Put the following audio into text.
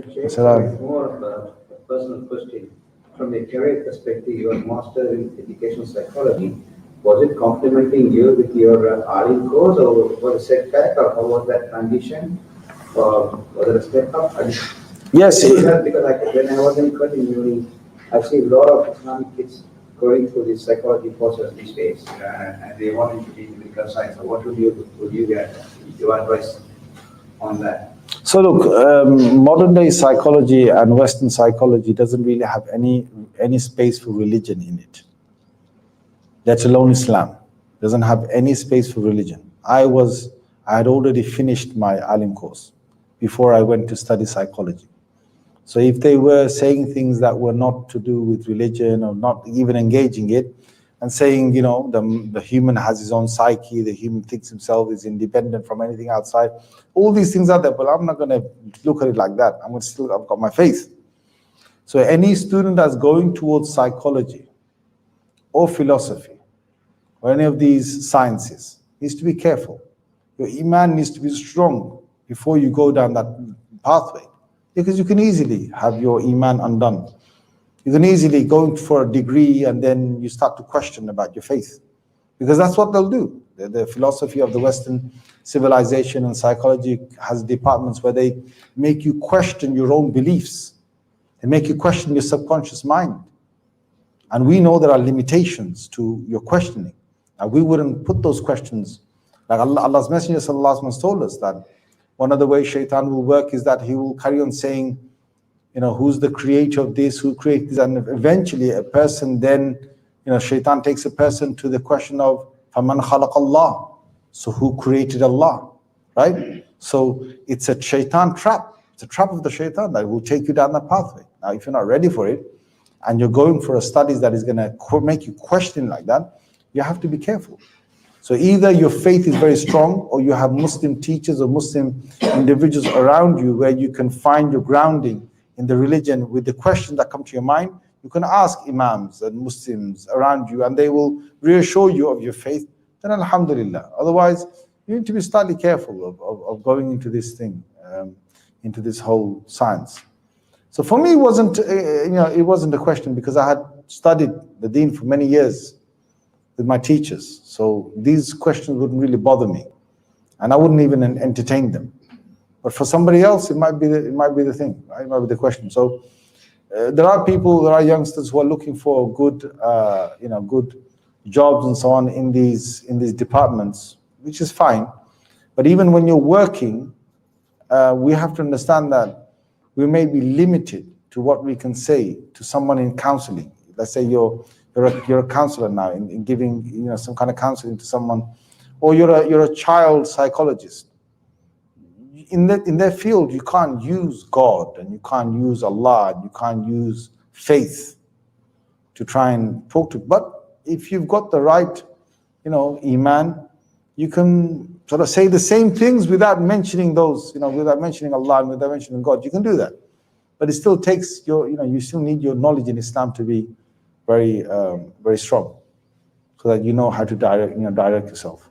So it's more of a personal question. From a career perspective, your master in education psychology, was it complementing you with your RE course, or was it setback, or how was that transition? Or was it a step up? Yes. Because when I was in uni, I see a lot of Islamic kids going through this psychology courses these days, and they want to be in medical science. So what would you get your advice on that? So look, modern day psychology and Western psychology doesn't really have any space for religion in it. Let alone Islam. Doesn't have any space for religion. I had already finished my alim course before I went to study psychology. So if they were saying things that were not to do with religion or not even engaging it, and saying, you know, the human has his own psyche, the human thinks himself is independent from anything outside, all these things are there, but I'm not going to look at it like that. I've got my faith. So any student that's going towards psychology or philosophy or any of these sciences needs to be careful. Your iman needs to be strong before you go down that pathway, because you can easily have your iman undone. You can easily go for a degree and then you start to question about your faith, because that's what they'll do. The philosophy of the Western civilization and psychology has departments where they make you question your own beliefs. They make you question your subconscious mind. And we know there are limitations to your questioning. Now, we wouldn't put those questions, like Allah's Messenger sallallahu alaihi wasallam told us that one of the ways shaitan will work is that he will carry on saying, you know, who's the creator of this, who created this, and eventually a person then, you know, shaitan takes a person to the question of فَمَنْ خَلَقَ اللَّهِ, so who created Allah, right? So it's a shaitan trap. It's a trap of the shaitan that will take you down that pathway. Now, if you're not ready for it, and you're going for a studies that is going to make you question like that, you have to be careful. So either your faith is very strong, or you have Muslim teachers or Muslim individuals around you where you can find your grounding in the religion with the questions that come to your mind. You can ask imams and Muslims around you and they will reassure you of your faith. Then alhamdulillah. Otherwise, you need to be slightly careful of going into this thing, into this whole science. So for me, it wasn't a question, because I had studied the deen for many years with my teachers. So these questions wouldn't really bother me, and I wouldn't even entertain them. But for somebody else, it might be the thing, right? It might be the question. So there are youngsters who are looking for good jobs and so on in these departments, which is fine. But even when you're working, we have to understand that we may be limited to what we can say to someone in counseling. Let's say you're a counselor now in giving, you know, some kind of counseling to someone, or you're a child psychologist. In their field, you can't use God, and you can't use Allah, and you can't use faith to try and talk to. But if you've got the right, you know, iman, you can sort of say the same things without mentioning those, you know, without mentioning Allah and without mentioning God. You can do that, but it still takes you still need your knowledge in Islam to be very, very strong, so that you know how to direct yourself.